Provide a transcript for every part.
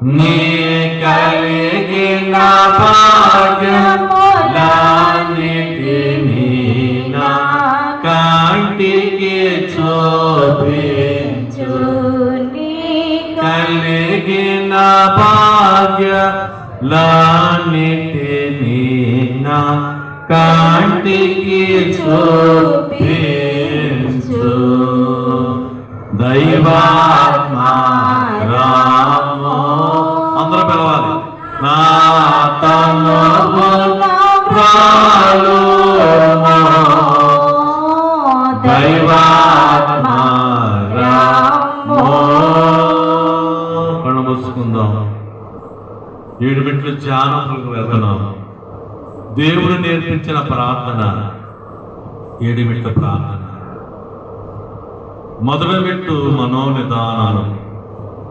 నీ కలిగిన భాగ్యములన్నిటినీ నా కంటికి చూపించు. కలిగిన భాగ్యములన్నిటినీ నా కంటికి చూపించు. దైవాత్మా రామో అందరూ పిలవాలి. నా తనువు ప్రాణుమో దైవాత్మా రామో. కళ్ళు మూసుకుందాం. 7 మెట్లు ధ్యానంలోకి వెళ్తున్నాం. దేవుడు నేర్పించిన ప్రార్థన 7 మెట్ల ప్రార్థన. మొదటి మెట్టు మనోనిదానం.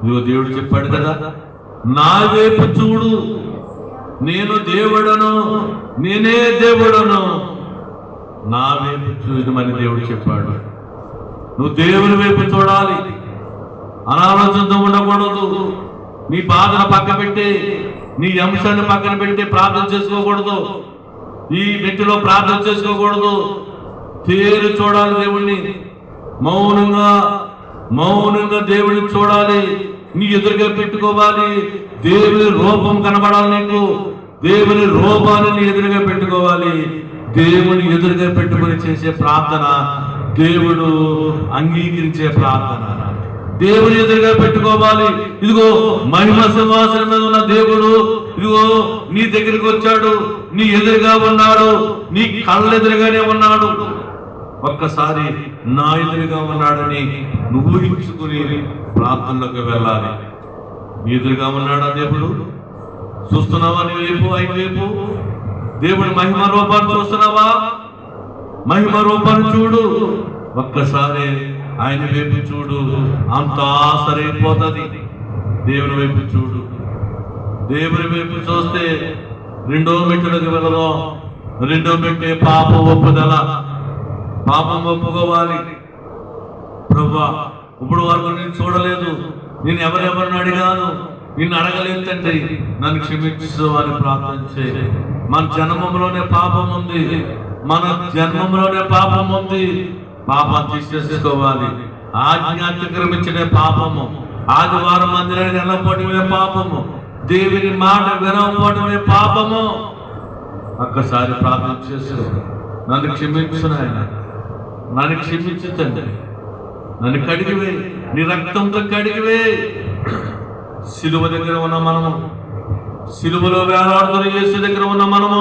ఇదిగో దేవుడు చెప్పాడు కదా, నా వైపు చూడు, నేను దేవుడను, నేనే దేవుడను, నా వైపు చూడమని దేవుడు చెప్పాడు. నువ్వు దేవుని వైపు చూడాలి, అనాలోచనతో ఉండకూడదు. నీ బాధను పక్క పెట్టి, నీ అంశాన్ని పక్కన పెట్టి ప్రార్థన చేసుకోకూడదు. ఈ వ్యక్తిలో ప్రార్థన చేసుకోకూడదు. తేరు చూడాలి దేవుణ్ణి. మౌనంగా దేవుడిని చూడాలి. నీ ఎదురుగా పెట్టుకోవాలి. దేవుని రూపం కనబడాలి నీకు. దేవుని రూపాన్ని నీ ఎదురుగా పెట్టుకోవాలి. దేవుని ఎదురుగా పెట్టుకుని చేసే ప్రార్థన దేవుడు అంగీకరించే ప్రార్థన. దేవుని ఎదురుగా పెట్టుకోవాలి. ఇదిగో మహిమ సింహాసనం మీద ఉన్న దేవుడు ఇదిగో నీ దగ్గరికి వచ్చాడు, నీ ఎదురుగా ఉన్నాడు, నీ కళ్ళ ఎదురుగానే ఉన్నాడు. ఒక్కసారి నా ఎదురుగా ఉన్నాడని నువ్వు ఊహించుకుని ప్రార్థనలోకి వెళ్ళాలి. నీ ఎదురుగా ఉన్నాడా దేవుడు? చూస్తున్నావా నీ వైపు, ఆయన వైపు? దేవుడి మహిమ రూపాన్ని చూస్తున్నావా? మహిమ రూపాన్ని చూడు. ఒక్కసారి ఆయన వైపు చూడు, అంతా సరైపోతుంది. దేవుని వైపు చూడు. దేవుని వైపు చూస్తే 2వ మెట్టులకు వెళ్ళదాం. 2వ మెట్టే పాప ఒప్పుదల. పాపం ఒప్పుకోవాలి. ప్రభువా, ఇప్పుడు వరకు నేను చూడలేదు, నేను ఎవరెవరిని అడిగాను, నిన్ను అడగలేదు తండ్రి, నన్ను క్షమించు అని ప్రార్థన చేయి. మన జన్మంలోనే పాపం ఉంది, మన జన్మంలోనే పాపం ఉంది. పాపం తీసేసుకోవాలి. ఆజ్ఞ అతిక్రమించడే పాపము. ఆదివారం మందిరానికి వెళ్ళకపోవడమే పాపము. దేవుని మాట వినకపోవడమే పాపము. ఒక్కసారి ప్రార్థన చేసుకో. నన్ను క్షమించు నాయన, నన్ను క్షమించు తండ్రి, నన్ను కడిగివే, నీ రక్తంతో కడిగివే. సిలువ దగ్గర ఉన్న మనము, సిలువలో వేలాడుతున్న యేసు దగ్గర ఉన్న మనము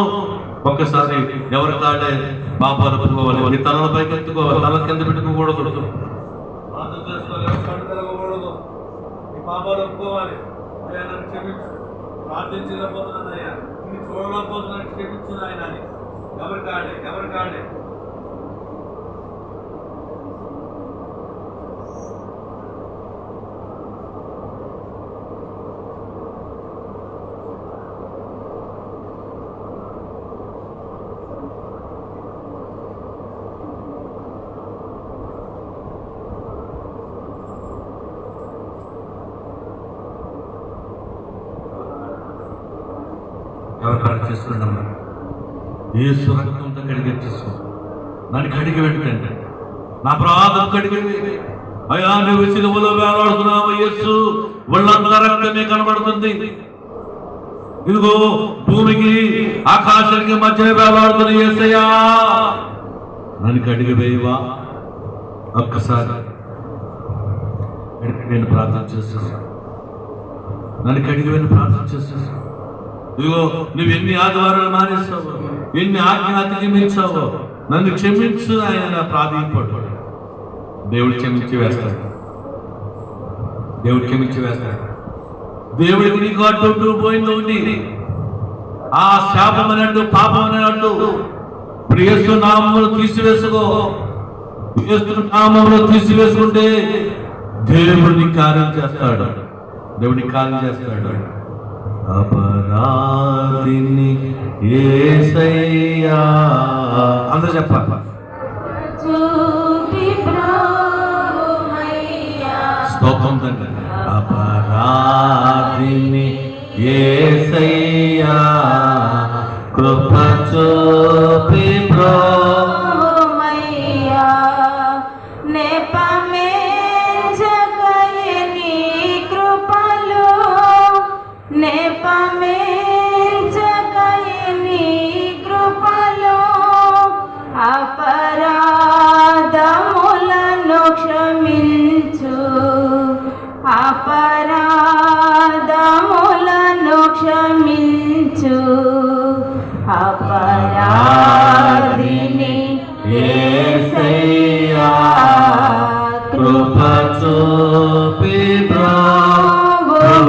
ఒక్కసారి ఎవరి తాడే పాపాలు ఒప్పుకోవాలి. నీ తలల పైకి ఎత్తుకోవాలి, తల కింద పెట్టుకోకూడదు. ప్రార్థన చేసుకోవాలి, కడగకూడదు. నీ పాపాలు ఒప్పుకోవాలి. అయ్యా నన్ను క్షమించు, ప్రార్థించలేకపోతున్నాను అయ్యా, నీ చూడలేకపోతున్నాను, క్షమించు ఆయన అని ఎవరి కాడే చేస్తున్నాడమ్మా. యేసు రక్తంతో కడిగేసుకో. నన్ను కడిగి పెట్టండి, నా ప్రార్థన కడిగి. అయ్యా నువ్వు సిలువలో వేలాడుతున్నావు యేసు, వాళ్ళంతా రక్తమే కనబడుతుంది. ఇదిగో భూమికి ఆకాశానికి మధ్య వేలాడుతున్న యేసయ్యా, నన్ను కడిగి వేయవా? ఒక్కసారి నేను ప్రార్థన చేస్తాను. నన్ను కడిగి వెళ్ళి ప్రార్థన చేస్తాను. ఇదిగో నువ్వు ఎన్ని ఆదివారాలు మానేస్తావో, ఎన్ని ఆజ్ఞ అతిక్రమించావో, నన్ను క్షమించు ఆయన ప్రార్థింపడు. దేవుడు క్షమించి వేస్తాడు. దేవుడికి నీకు అడ్డు పోయింది ఉంది. ఆ శాపం అన్నట్టు, పాపం అన్నట్టు యేసు నామములో తీసివేసుకో. యేసు నామములో తీసివేసుకుంటే దేవుడిని కార్యం చేస్తాడు. అపరాధిని యేసయ్యా అందరూ చెప్పాలి. స్తోత్రం తండ్రి. అపరాధిని పరాధిని యేసయ్యా కృప చూపి బ్రోమయ్యా నెపమే జగయని కృపలో నెపమే జగయని కృపలో అపరాధములను క్షమించు అపరాధములను క్షమించు అపరాధిని యేసయ్యా కృప చూపి బ్రోమయ్యా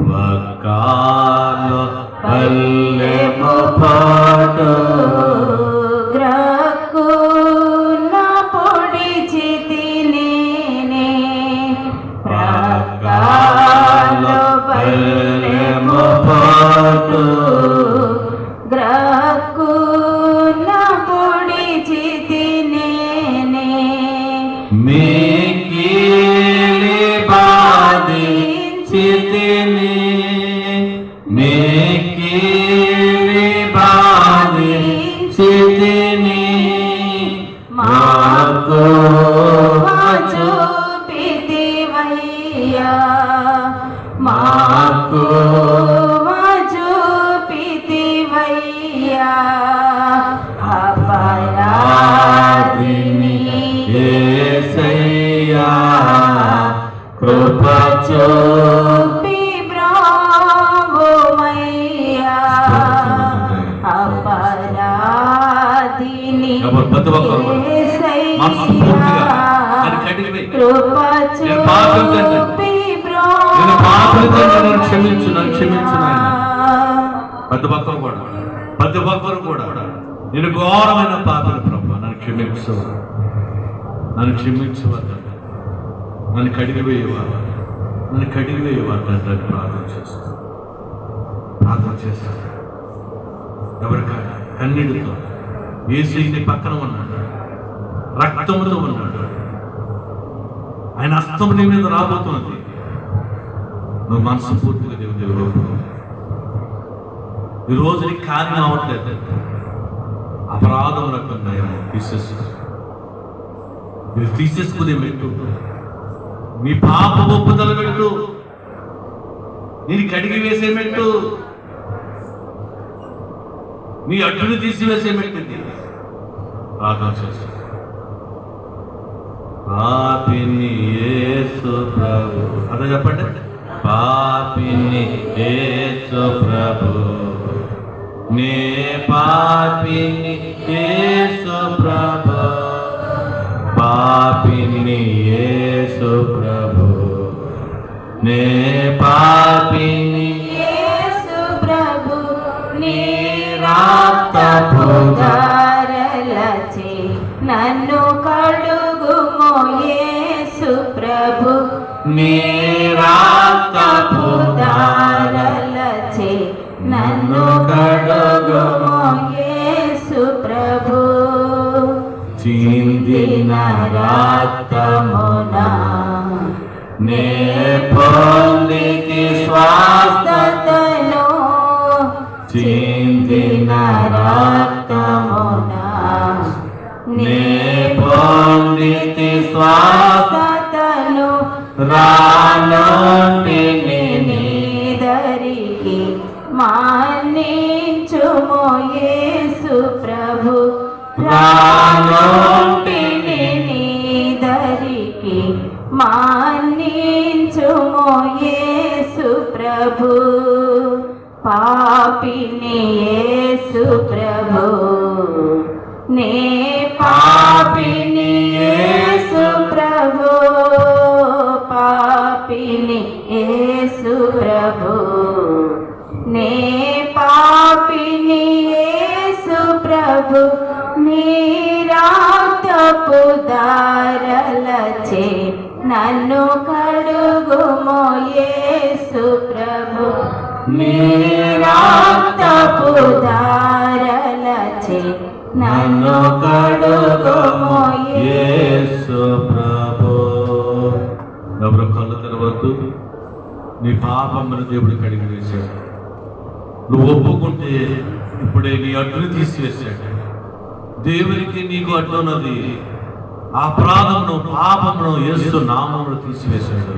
బకాలో పల్లెము పాటు గ్రక్కున పొడిచితి నేనే బకాలో పల్లెము పాటు గ్రక్కున పొడిచితి నేనే మీకీలి బాధించితిని మీకీలి బాధించితిని మాకు చూపితివయ్యా మాకు చూపితివయ్యా అపరాధిని యేసయ్యా కృప చూపి బ్రోమయ్యా అపరాధిని ప్రతి ఒక్కరు మనస్ఫూర్తిగా అది కడిగిపోయి కృప నేను పాపం తండ్రి, నేను పాపం తండ్రి, నన్ను క్షమించు నాయన. ప్రతి ఒక్కరు కూడా నేను ఘోరమైన పాపలు ప్రభు, నన్ను క్షమించు తండ్రి. నన్ను కడిగివేయవా తండ్రి అని ప్రార్థన చేస్తాను. ఎవరికైనా కన్నీటితో యేసుని పక్కన ఉన్నాడు, రక్తముతో ఉన్నాడు, ఆయన హస్తం నీ మీద రాబోతున్నది. నువ్వు మనస్ఫూర్తిగా దేవుడు ఈ రోజు నీ కార్యం అవ్వట్లేదు, అపరాధం రకంగా తీసేసుకునే పెట్టు, నీ పాప ఒప్పుదల పెట్టు, నేను కడిగి వేసే పెట్టు, నీ అడ్డుని తీసివేసే పెట్టింది. ప్రార్థన చేస్తా. పాపిని యేసు ప్రభు, అదే చెప్పండి. పాపిని యేసు ప్రభు, నే పాపిని యేసు ప్రభు, పాపిని యేసు ప్రభు, నే పాపిని యేసు ప్రభు నీ రక్తపు ధారలచే నన్ను కడుగుమో యేసు ప్రభు నీ రక్తపు ధారలచే నన్ను కడుగుమో యేసు ప్రభు చిందిన రక్తమున నే పొందితి స్వస్థతను, చిందిన రక్తమున నే పొందితి స్వస్థతను, రానుంటిని నీదరికి మాన్నించుమో యేసు ప్రభు రానుంటిని నీదరికి మాన్నించుమో యేసు ప్రభు పాపిని యేసు ప్రభు నే పాపిని యేసు ప్రభు పాపిని యేసు ప్రభు నే పాపిని యేసు ప్రభు నీ రక్తపు ధారలచే నన్ను కడుగుమో యేసు ప్రభు నీ రక్తపు ధారలచే నన్ను కడుగుమో యేసు ప్రభు. నీ పాపమును దేవుడు కడిగి వేశాడు. నువ్వు ఒప్పుకుంటే ఇప్పుడే నీ అడ్డుని తీసివేశాడు. దేవునికి నీకు అడ్డున్నది అపరాధమును పాపమును యేసు నామమును తీసివేశాడు.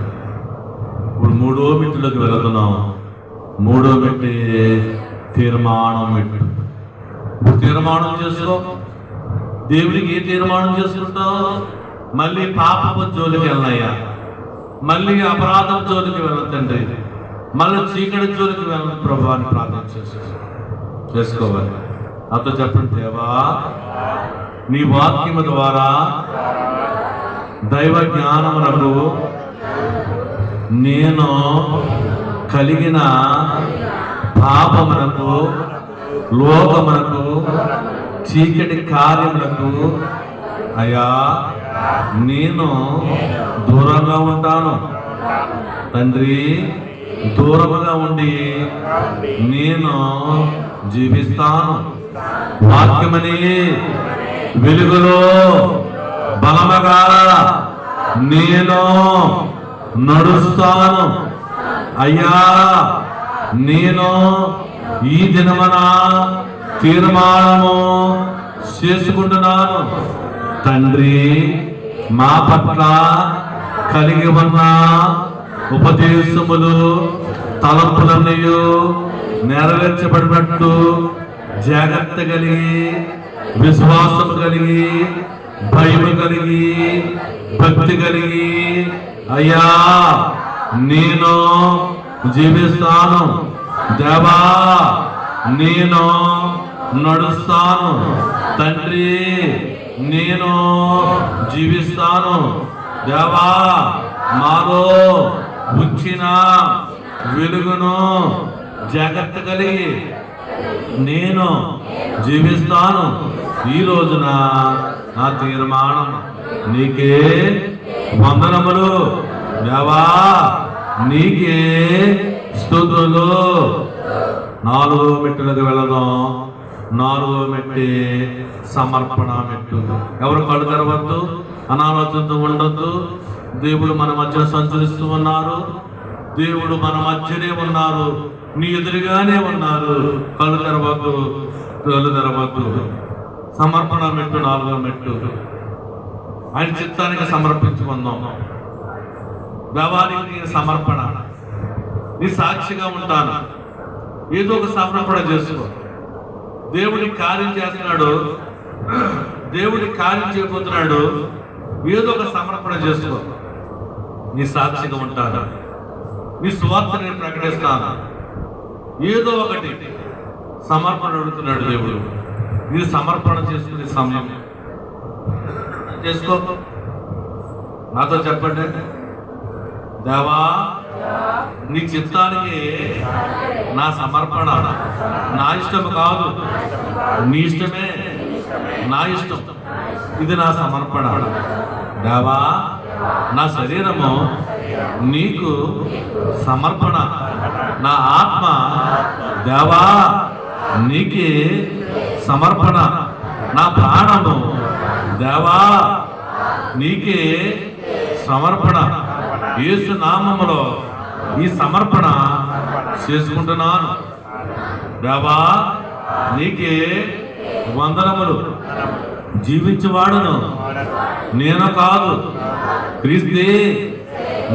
ఇప్పుడు 3వ మెట్టులోకి వెళుతున్నాం. 3వ మెట్టు తీర్మానం మెట్టు. ఇప్పుడు తీర్మానం చేసుకో. దేవునికి ఏ తీర్మానం చేసుకుంటావు? మళ్ళీ పాపపు జోలికి వెళ్ళనయ్యా, మళ్ళీ అపరాధం జోలికి వెళ్ళను తండ్రి, మళ్ళీ చీకటి జోలికి వెళ్ళను ప్రభు అని ప్రార్థన చేసుకోవాలి. అతో చెప్పండి, దేవా నీ వాక్యము ద్వారా దైవ జ్ఞానమునకు నేను కలిగిన పాపమునకు లోకమునకు చీకటి కార్యములకు అయ్యా నేను దూరంగా ఉంటాను తండ్రి. దూరముగా ఉండి నేను జీవిస్తాను. వాక్యమని వెలుగులో బలముగా నేను నడుస్తాను. అయ్యా నేను ఈ దినమున తీర్మానము చేసుకుంటున్నాను తండ్రి. మా పట్ల కలిగి ఉన్న ఉపదేశములు తలంపులన్నీ నెరవేర్చబడినట్టు జాగ్రత్త కలిగి, విశ్వాసము కలిగి, భయము కలిగి, భక్తి కలిగి అయ్యా నేను జీవిస్తాను. దేవా నేను నడుస్తాను తండ్రి, నేను జీవిస్తాను. దేవా మాలో ఉంచిన వెలుగును జాగ్రత్త కలిగి నేను జీవిస్తాను. ఈ రోజున నా తీర్మానం నీకే వందనములు దేవా, నీకే స్తుతులు. 4వ మెట్టులకు వెళదాం. 4వ మెట్టి సమర్పణ మెట్టు. ఎవరు కళ్ళు తెరవద్దు, అనాలోచనతో ఉండొద్దు. దేవుడు మన మధ్య సంచరిస్తూ ఉన్నారు. దేవుడు మన మధ్యనే ఉన్నారు, నీ ఎదురుగానే ఉన్నారు. కళ్ళు తెరవద్దు, కళ్ళు తెరవద్దు. సమర్పణ మెట్టు 4వ మెట్టు. ఆయన చిత్తానికి సమర్పించుకుందాం. దేవానికి సమర్పణ. నీ సాక్షిగా ఉంటాను. ఏదో ఒక సమర్పణ చేసుకో. దేవుడి కార్యం చేస్తున్నాడు, దేవుడి కార్యం చేయబోతున్నాడు. ఏదో ఒక సమర్పణ చేసుకో. నీ సాక్షిగా ఉంటాను, నీ స్వార్థ నేను ప్రకటిస్తాను. ఏదో ఒకటి సమర్పణ అడుగుతున్నాడు దేవుడు. నీ సమర్పణ చేసుకునే సమయం చేసుకో. నాతో చెప్పండి, దేవా నీ చిత్తానికి నా సమర్పణ. నా ఇష్టం కాదు, నీ ఇష్టమే నా ఇష్టం. ఇది నా సమర్పణ. దేవా నా శరీరము నీకు సమర్పణ. నా ఆత్మ దేవా నీకే సమర్పణ. నా ప్రాణము దేవా నీకే సమర్పణ. యేసు నామములో ఈ సమర్పణ చేసుకుంటున్నాను. దేవా నీకే వందనములు. జీవించేవాడును నేను కాదు, క్రీస్తే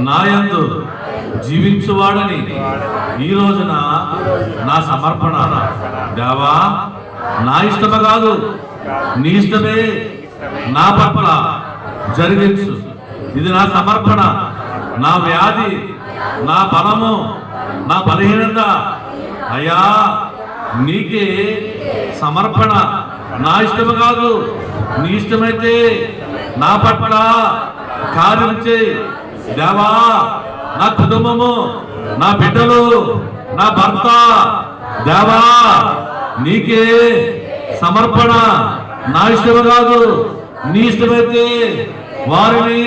నాయందు జీవించువాడని ఈ రోజున నా సమర్పణ. దేవా నా ఇష్టమే కాదు, నీ ఇష్టమే నా పట్ల జరిగించు. ఇది నా సమర్పణ. నా వ్యాధి, నా బలము, నా బలహీనత అయ్యా నీకే సమర్పణ. నా ఇష్టము కాదు, నీ ఇష్టమైతే నా పట్ల కార్యం చేయి. దేవా నా కుటుంబము, నా బిడ్డలు, నా భర్త దేవా నీకే సమర్పణ. నా ఇష్టము కాదు, నీ ఇష్టమైతే వారిని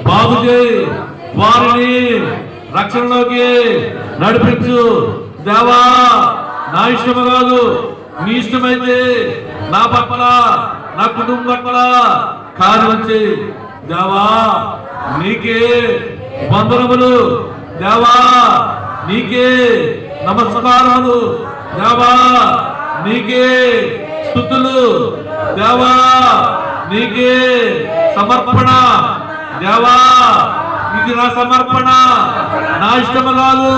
బాగు చేయి, వారిని రక్షణలోకి నడిపించు. దేవా నా ఇష్టము కాదు, నీ ఇష్టమైతే నా పట్ల, నా కుటుంబం పట్ల కార్యం చేయి. దేవా నీకే వందనములు. దేవా నీకే నమస్కారాలు, దేవా నీకే స్తుతులు, దేవా నీకే సమర్పణ, దేవా ఇది నా సమర్పణ, నా ఇష్టము కాదు,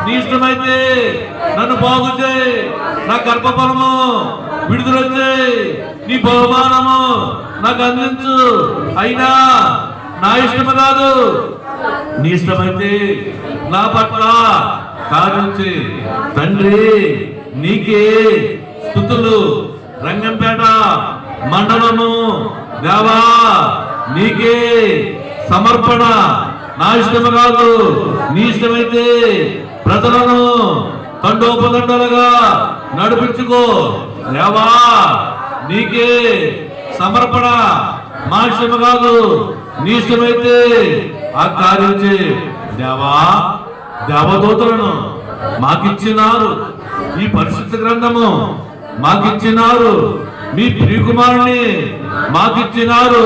నీ ఇష్టమైతే నన్ను బాగు చేయి, నా గర్భఫలము విడుదల చేయి, నీ బహుమానము నాకు అందించు, అయినా నా ఇష్టము కాదు, నీ ఇష్టమైతే నా పట్ల కార్యం చేయి. తండ్రి నీకే స్తుతులు. రంగంపేట మండలము దేవా నీకే సమర్పణ, నా ఇష్టము కాదు, నీ ఇష్టమైతే ప్రజలను తండోపదండలుగా నడిపించుకో, దేవా నీకే సమర్పణ, మా ఇష్టము కాదు, నీ ఇష్టమైతే ఆ కార్యం చేయి. దేవా దేవదూతలను మాకిచ్చినారు, ఈ పరిశుద్ధ గ్రంథము మాకిచ్చినారు, మీ ప్రియకుమారుని మాకిచ్చినారు,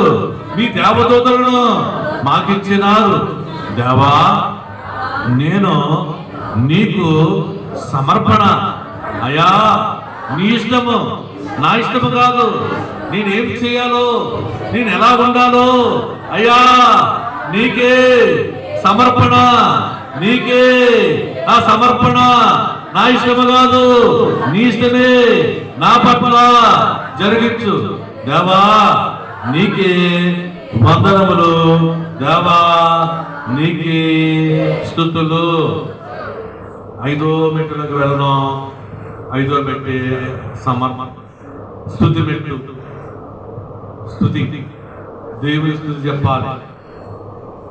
మీ దేవదూతలను మాకిచ్చినారు. దేవా నేను నీకు సమర్పణ, అయా నీ ఇష్టము, నా ఇష్టము కాదు, నేనేం చేయాలో, నేను ఎలా ఉండాలో, అయ్యా నీకే సమర్పణ, నీకే నా సమర్పణ, నా ఇష్టము కాదు, నీ ఇష్టమే నా పట్ల జరిగించు. దేవా నీకే వందనములు, దేవా నీకే స్తుతులు. 5వ మెట్టులకు వెళ్ళడం, 5వ మెట్టు సమర్పణ, స్తుతి మెట్టు. స్తుతి దేవుని స్తుతి చెప్పాలి,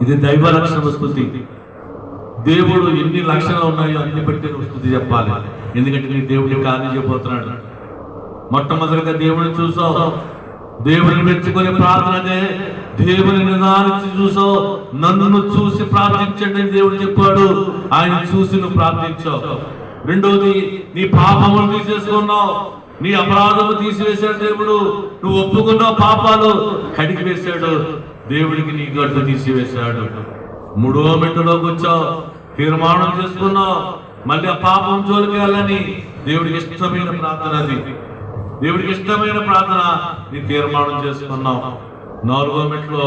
ఇది దైవ లక్షణ స్తుతి. దేవుడు ఎన్ని లక్షణాలు ఉన్నాయో అన్ని బట్టి నువ్వు స్తుతి చెప్పాలి, ఎందుకంటే నీ దేవుడి కార్యం చేయబోతున్నాడు. మొట్టమొదటిగా దేవుడిని చూసావు, దేవుడిని మెచ్చుకొని ప్రార్థన, దేవుని నిదానించి చూసావు, నన్ను చూసి ప్రార్థించండి అని దేవుడు చెప్పాడు, ఆయన చూసి నువ్వు ప్రార్థించావు. రెండోది నీ పాపములు తీసేసుకున్నావు, నీ అపరాధము తీసివేశాడు దేవుడు, నువ్వు ఒప్పుకున్న పాపాలు కడిగి వేశాడు, దేవుడికి నీ గడ్డు తీసివేశాడు. 3వ మెట్టులోకి వచ్చావు, తీర్మానం చేసుకున్నావు, మళ్ళీ ఆ పాపం జోలికి వెళ్ళని దేవుడికి ఇష్టమైన ప్రార్థన, అది దేవుడికి ఇష్టమైన ప్రార్థన నీ తీర్మానం చేసుకున్నావు. 4వ మెట్లో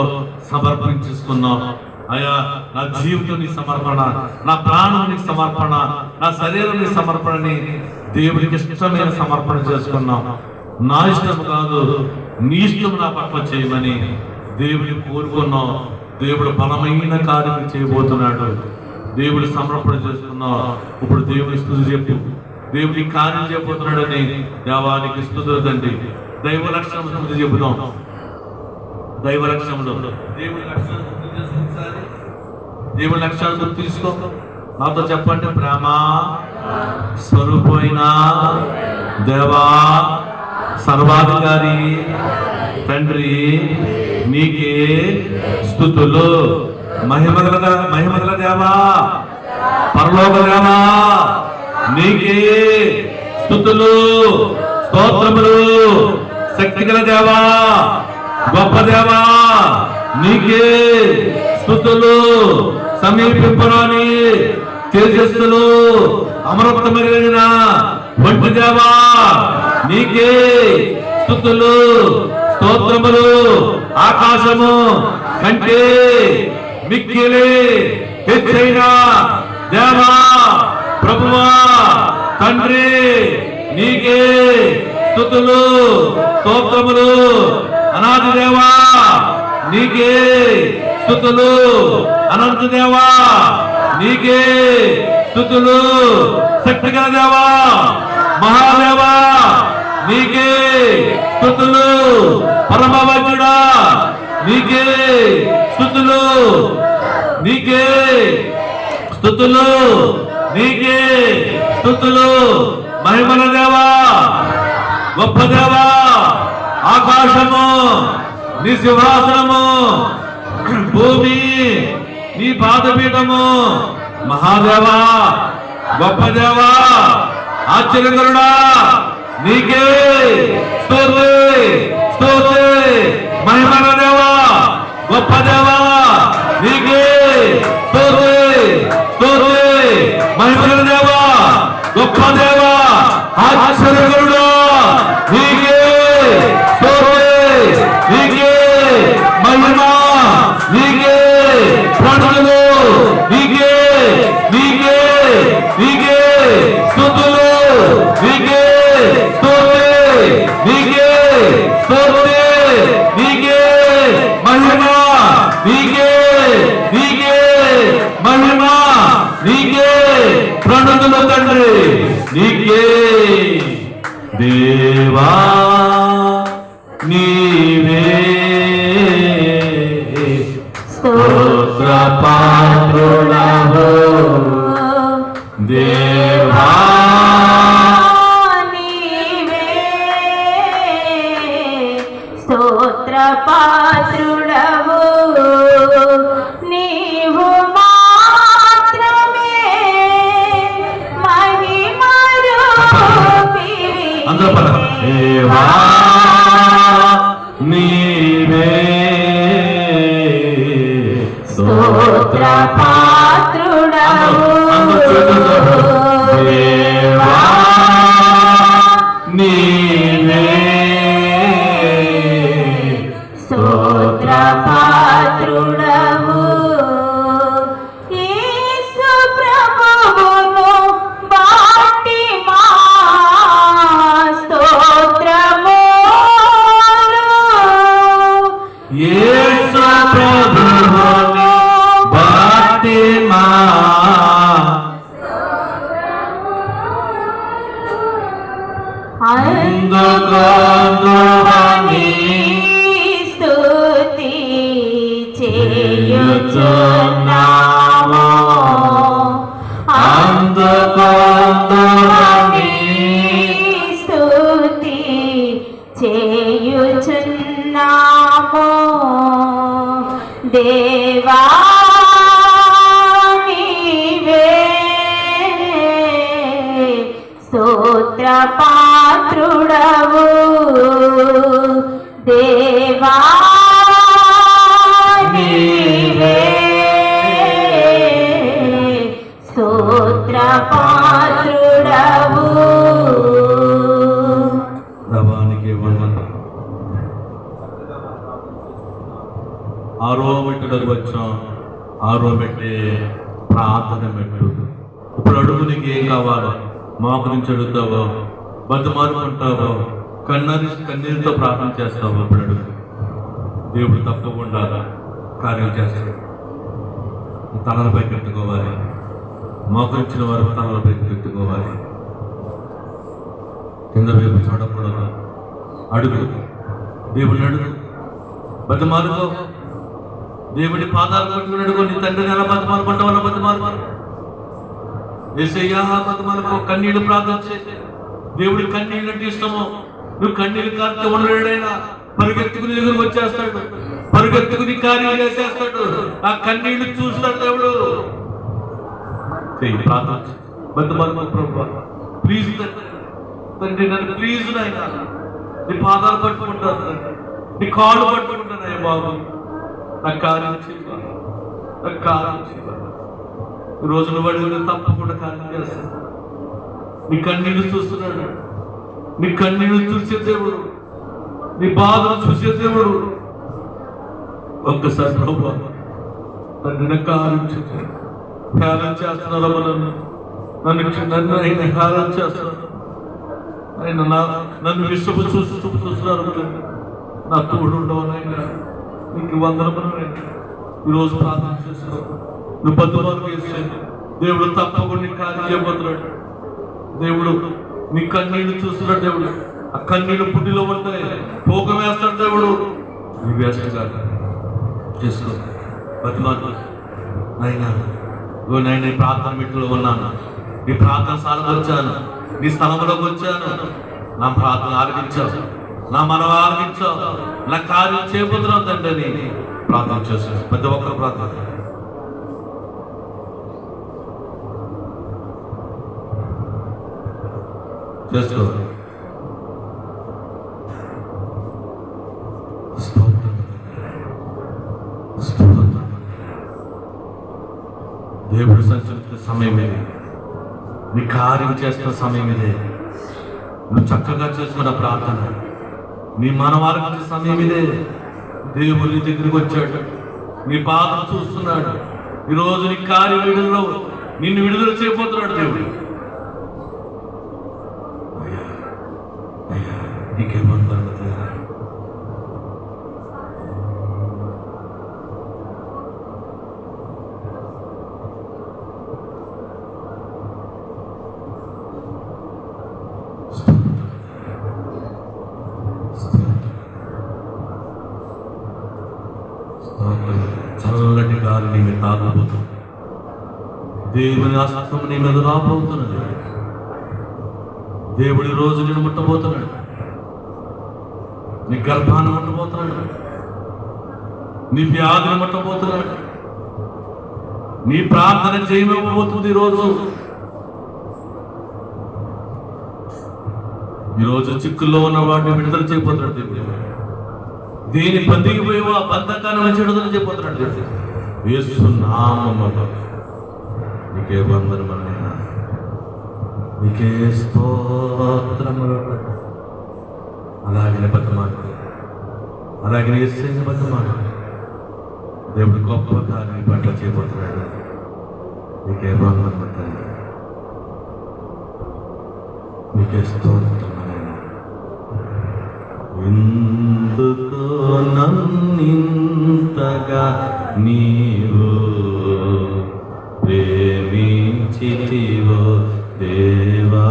సమర్పించుకున్నావు, అయ్యా నా జీవితం నీ సమర్పణ, నా ప్రాణం నీ సమర్పణ, నా శరీరం నీ సమర్పణని దేవుడికి ఇష్టమైన సమర్పణ చేసుకున్నావు. నా ఇష్టం కాదు, నీ ఇష్టం నా పట్ల చేయమని దేవుడిని కోరుకున్నావు. దేవుడు బలమైన కార్యం చేయబోతున్నాడు, దేవుడి సమర్పణ చేసుకున్నావు. ఇప్పుడు దేవుడి స్తుతి చెప్పు, దేవుడి కార్యం చేయబోతున్నాడని దేవానికి స్తుతులు తండ్రి. దైవ లక్షణం స్తుతి చెబుతాం, దైవ లక్షణంలో దేవుడి లక్షణం దేవుడి లక్షణాలు గుర్తు తీసుకో, నాతో చెప్పండి. ప్రేమ స్వరూపమైన దేవా, సర్వాధికారి తండ్రి నీకే స్తుతులు. మహిమగల దేవా, పరలోక దేవా నీకే స్తుతులు, స్తోత్రములు. శక్తిగల దేవా, గొప్ప దేవా నీకే స్తుతులు. సమీపింపరాని తేజస్సులు, అమరత్వమైన వంటి దేవా నీకే స్తుతులు, స్తోత్రములు. ఆకాశము కంటే మిక్కిలి హెచ్చైన దేవా, ప్రభువా తండ్రి నీకే స్తుతులు, స్తోత్రములు. అనాది దేవా నీకే స్తుతులు, అనంత దేవా నీకే స్తుతులు. శక్తిగల దేవా, మహాదేవా నీకే స్తుతులు. పరమవైద్యుడా నీకే స్తుతులు, నీకే స్తుతులు, నీకే స్తుతులు. మహిమల దేవా, గొప్ప దేవా, ఆకాశము నీ సింహాసనము, భూమి నీ పాదపీఠము. మహాదేవా, గొప్ప దేవా, ఆశ్చర్యకరుడా నీకే స్తుతి, స్తుతి. మహిమల దేవా, గొప్ప దేవా నీకే స్తుతి, స్తుతి. ఆశ్చర్యకరుడా నీకే స్తుతి, నీకే మహిమ, నీకే ప్రణతులు, నీకే నీకే నీకే స్తుతులు, నీకే స్తుతి, నీకే స్తుతి, నీకే మహిమ, నీకే నీకే మహిమ, నీకే ప్రణతులు తండ్రి, నీకే దేవా నీవే స్తోత్ర పాత్రుడవు దేవా నీవే స్తోత్ర పాత్రుడవు, నీవు మాత్రమే మహిమరూపివి. అందరూ పలకండి. దేవా నీవే స్తోత్ర పాత్రుడవు, దేవా నీవే స్తోత్ర పాత్రుడవు. యేసు ప్రభువును బట్టి మా స్తోత్రములు, యేసు ప్రభువుని బట్టి మా అందుకొందువని స్తుతి చేయుచున్నాము, అందుకొందువని స్తుతి చేయుచున్నాము. దేవా నీవే స్తోత్ర పాత్రుడవు, దేవా నీవే స్తోత్ర పాత్రుడవు. ప్రభానికి వందనాలు. ఆరో మెట్టులకు వచ్చాం. ఆరో మెట్టే ప్రార్థన మెట్టు. ఇప్పుడు అడుగు నీకు ఏం కావాలో, మాకు నుంచి అడుగుతావో, బతిమారుకుంటావో, కన్నీళ్ళతో ప్రార్థన చేస్తావో ఇప్పుడు అడుగు. దేవుడు తప్పకుండా కార్యం చేస్తాడు. తలలపై పెట్టుకోవాలి, మోకరించిన వారు తలలపై పెట్టుకోవాలి, కింద వైపు చూడకూడదు. అడుగు, దేవుడిని అడుగు, బతిమారుకో, దేవుడి పాదాలు పట్టుకుని అడుగు. నీ తండ్రిని ఎలా బతిమాలుకుంటావో బతిమాలు, యేసయ్యా బతిమాలుకో. కన్నీళ్ళు ప్రార్థన చేసి దేవుడి కన్నీళ్ళు అంటే ఇష్టమో, నువ్వు కన్నీళ్ళు కారితే ఉండలేడైనా పరిగెత్తుకుని ఎదురు వచ్చేస్తాడు, పరిగెత్తుకుని కార్యాలు చేసేస్తాడు. ఆ కన్నీళ్లు చూస్తాడు దేవుడు. ప్రార్థన బతిమాలుకో. ప్రభువా ప్లీజ్ తండ్రి, నన్ను ప్లీజ్ నాయన, నీ పాదాలు పట్టుకుంటాను తండ్రి, నీ కాళ్ళు పట్టుకుంటానయ్య బాబు, నా కార్యం చేయాలి, నా కార్యం చేయాలి. ఈ రోజున వాడు తప్పకుండా కార్యం చేస్తాను. నీ కన్నీళ్ళు చూస్తున్నాడు, నీ కన్నీళ్ళు చూసే దేవుడు, నీ బాధను చూసే దేవుడు. ఒక్కసారి ప్రభు తండ్రి నా కార్యం చేయాలి. ధ్యానం చేస్తున్నారు నన్ను ఆయన ధ్యానం చేస్తున్నారు. ఆయన నన్ను విశ్వపు చూస్తున్నారు. నా తోడు ఉండవనైనా నీకు వందనములైనా ఈరోజు ప్రార్థన చేస్తున్నావు. నువ్వు బతుమాలు వేస్తే దేవుడు తప్పకుండా నీ కార్యం చేయబోతున్నాడు. దేవుడు నీ కన్నీళ్లు చూస్తున్నాడు. దేవుడు ఆ కన్నీళ్లు పుట్టిలో ఉంటాయి, పోక వేస్తాడు దేవుడు. నీ వేస్ట్ కాదు చేసుకో. బతుమాలు నాయనా, నేను ప్రార్థన మెట్టులో ఉన్నాను, నీ ప్రార్థన స్థానంలో వచ్చాను, నీ స్థలంలోకి వచ్చాను, నా ప్రార్థన ఆలకించావు, నా మనం ఆలకించావు, నా కార్యం చేయబోతున్నావు తండ్రి అని ప్రార్థన చేస్తాను. ప్రతి ఒక్కరు ప్రార్థన చేసుకో. దేవుడు సంచరిస్తున్న సమయం ఇది, నీ కార్యం చేస్తున్న సమయం ఇదే. నువ్వు చక్కగా చేసుకున్న ప్రార్థన. నీ మనవారికి సమయం ఇదే. దేవుడు నీ దగ్గరికి వచ్చాడు, నీ బాధను చూస్తున్నాడు. ఈరోజు నీ కార్య విడుదలలో నిన్ను విడుదల చేయబోతున్నాడు దేవుడు. అయ్యా అయ్యా నీకేమంటారు? చల్లటి గాలి నీ మీద తాగబోతుంది. దేవుని హస్తం నీ మీద రాబోతున్నది. దేవుడి రోజు నేను ముట్టబోతున్నాడు. నీ గర్భాన్ని ముట్టబోతున్నాడు. నీ వ్యాధిని ముట్టబోతున్నాడు. నీ ప్రార్థన చేయబోతుంది. ఈరోజు చిక్కుల్లో ఉన్న వాడిని విడుదల చేయబోతున్నాడు దేవుడు. దేని బంధిపోయి ఆ బంధకాన్ని నుంచి విడుదల చేయబోతున్నాడు దేవుడు. యేసు నామములో నీకే వందనములైనా, నీకే స్తోత్రములు. అలాగే బతమాడు, అలాగే యేసుని బతమాడు. దేవుడు గొప్ప కార్యం పట్ల చేయబోతున్నాడు. నీకే వందనములు, నీకే స్తోత్రములైనా. ఎందుకు నన్నింతగా నీవు ప్రేమించితివో దేవా,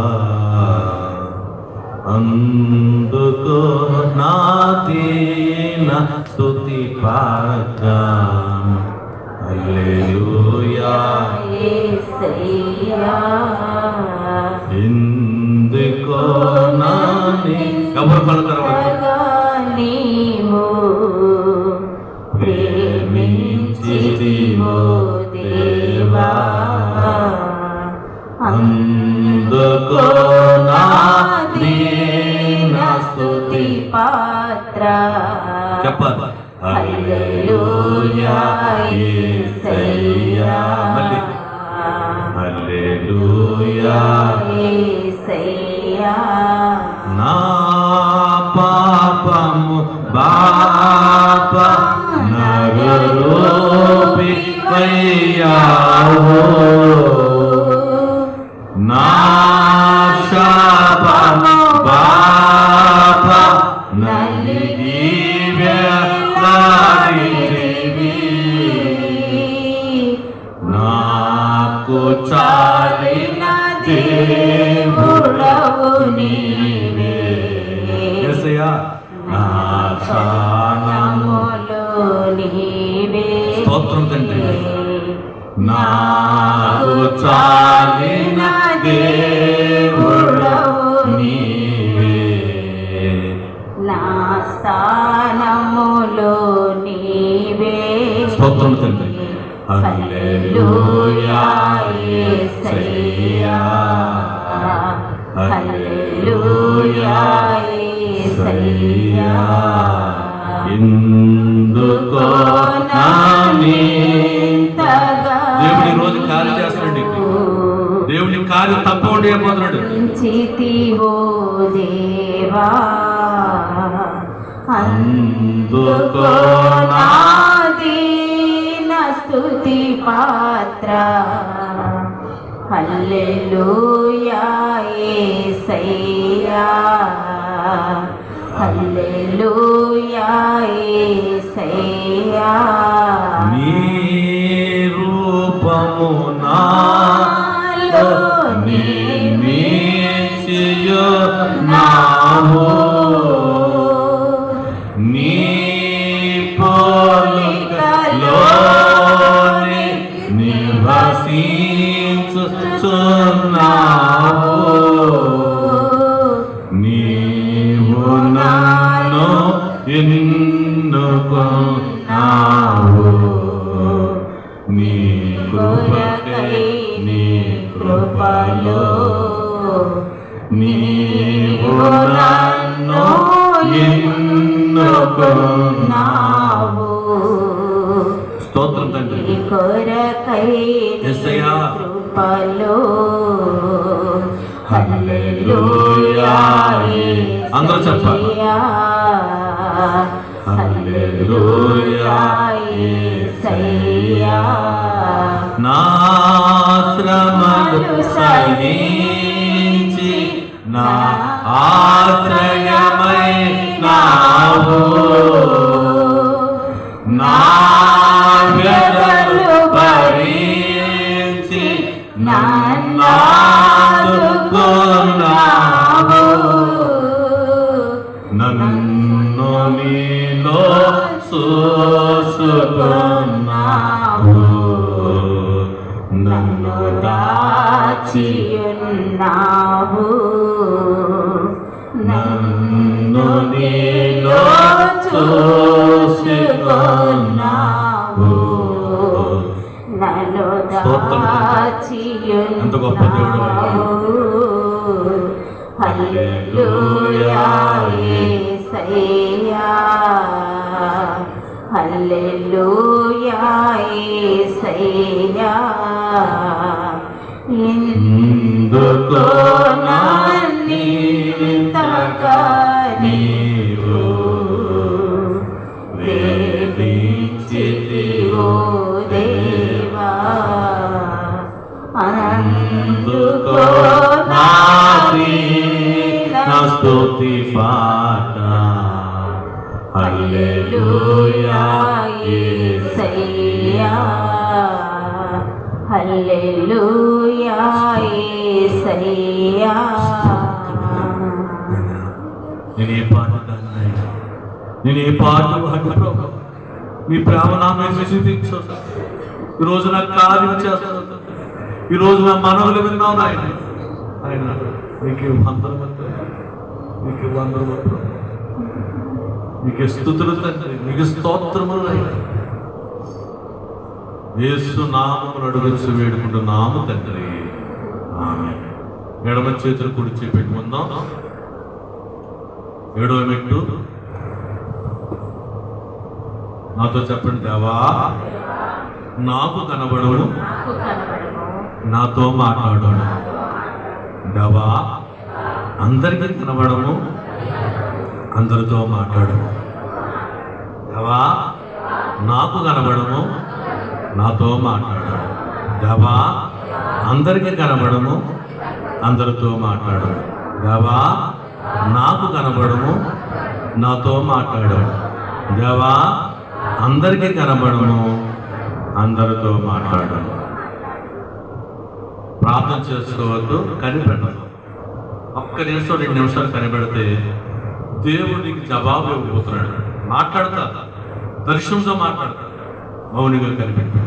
అందుకో నా దీన స్తుతి పాత్ర. హల్లెలూయా యేసయ్యా. ఎందుకో నాని ఎవరు పలుకుతారు? నీవు ప్రేమించితివో దేవా, అందుకో నా దీన స్తుతి పాత్ర. చెప్పాలి. హల్లెలూయా యేసయ్యా. మళ్ళీ హల్లెలూయా యేసయ్యా. నా పాపము బాప నగరూపి అయ్యావో, నా శాపము బాప నలిగి వేలాడితివి. నాకు చాలిన దేవుడవు నీవే. యేసయ్యా నా స్థానములో నీవే. స్తోత్రం తండ్రి. నాకు చాలిన దేవుడవు నీవే. నా స్థానములో నీవే. స్తోత్రం తండ్రి. హల్లెలూయా యేసయ్యా. హల్లెలూయా యేసయ్యా. ఎందుకో నానింతగా దేవుడి రోజు కార్యం చేస్తున్నాడు. దేవుడి కార్యం తప్పకుండా అయిపోతున్నాడు. చితివో దేవా, అందుకో నా దీన స్తుతి పాత్ర. హల్లెలూయా యేసయ్యా. హల్లెలూయా యేసయ్యా. నీ రూపము నాలో నిలిచియున్నావు. నీ పోలికలోనే నివసించుచున్నావు. నీవు నన్ను ఎన్నుకున్నావు. నీ కృపకై నీ కృపలో నీవు నన్ను ఎన్నుకున్నావు. స్తోత్రం తండ్రి. నీ కొరకై నీ యేసయ్యా. కృపలో హల్లెలూయా అందరూ చెప్పాలి. హల్లెలూయా యేసయ్యా నా శ్రమలు సహించి నా ఆశ్రయమైనావు, నా వ్యధలు భరించి నన్నాదుకున్నావు, నన్ను నీలో చూసుకున్నావు, నన్ను దాచియున్నావు, నన్ను నీలో చూసుకున్నావు. నన్ను ఎంత గొప్ప దేవుడు దాచియున్నావు. హల్లెలూయా యేసయ్యా హల్లెలూయా యేసయ్యా ఎందుకో నన్నింతగా నీవు వేధించితివో దేవా, అందుకో నా స్తుతి పాట. హల్లెలూయా యేసయ్యా హల్లెలూయా యేసయ్యా. నేను ఏ పాట కాదు, నేను ఏ పాట పాడు, మీ ప్రేమ నా మీద చూపించు. ఈరోజు నా కార్యం చేస్తాను, ఈరోజు నా మనవులు విన్నావు ఆయన. ఆయన నీకు వందరము, నీకు వందరము, నీకు స్తుతులు తండ్రి, నీకు స్తోత్రములు. యేసు నామమును అడుగుచు వేడుకుంటున్నాము తండ్రి, ఆమేన్. ఎడమ చేతులు కుడి చేయి పెట్టుకుందాం. 7వ మెట్టు నాతో చెప్పండి. దేవా నాకు కనబడవు, నాతో మాట్లాడు. దేవా అందరికీ కనబడము, అందరితో మాట్లాడు. దేవా నాకు కనబడము, నాతో మాట్లాడు. దేవా అందరికీ కనబడము, అందరితో మాట్లాడు. దేవా నాకు కనబడము, నాతో మాట్లాడు. దేవా అందరికీ కనబడము, అందరితో మాట్లాడు. ప్రార్థన చేసుకోవద్దు, కనిపెట్టదు. ఒక్క నిమిషం 2 నిమిషాలు కనిపెడితే దేవుడు నీకు జవాబు ఇవ్వబోతున్నాడు. మాట్లాడతా, దర్శనంతో మాట్లాడతా, మౌనిగా కనిపెట్టు.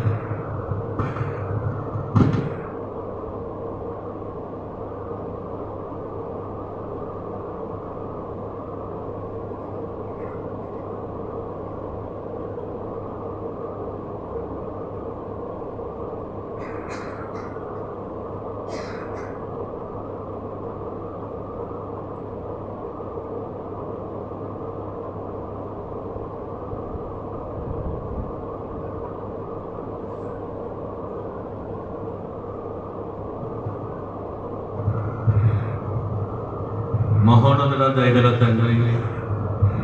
మహోన్నతుడ దయగల తండ్రి,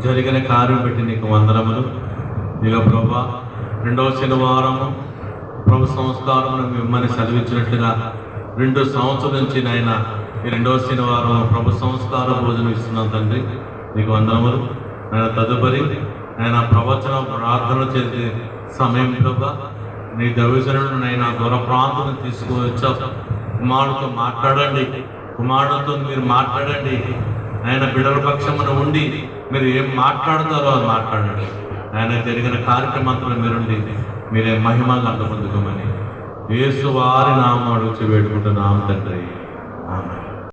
జరిగిన కార్యం పెట్టి నీకు వందనములు. ఇక ప్రభా 2వ శనివారము ప్రభు సంస్కారమును మిమ్మల్ని సెలవిచ్చినట్లుగా 2 సంవత్సరాల నుంచి నాయన ఈ 2వ శనివారం ప్రభు సంస్కార భోజనం ఇస్తున్నాం తండ్రి, నీకు వందనములు. ఆయన తదుపరి ఆయన ప్రవచన ప్రార్థన చేసే సమయం ప్రభా నీ దైవజనులను నైనా దూర ప్రాంతం తీసుకువచ్చావు. కుమారుడితో మాట్లాడండి, కుమారుడితో మీరు మాట్లాడండి. ఆయన బిడ్డల పక్షమున ఉండి మీరు ఏం మాట్లాడతారో అది మాట్లాడండి. ఆయన జరిగిన కార్యక్రమంలో మీరుండి మీరే మహిమగా అందుకుందుకోమని యేసు వారి నామం అడుగుచి వేడుకుంటున్నాం తండ్రి, ఆమేన్.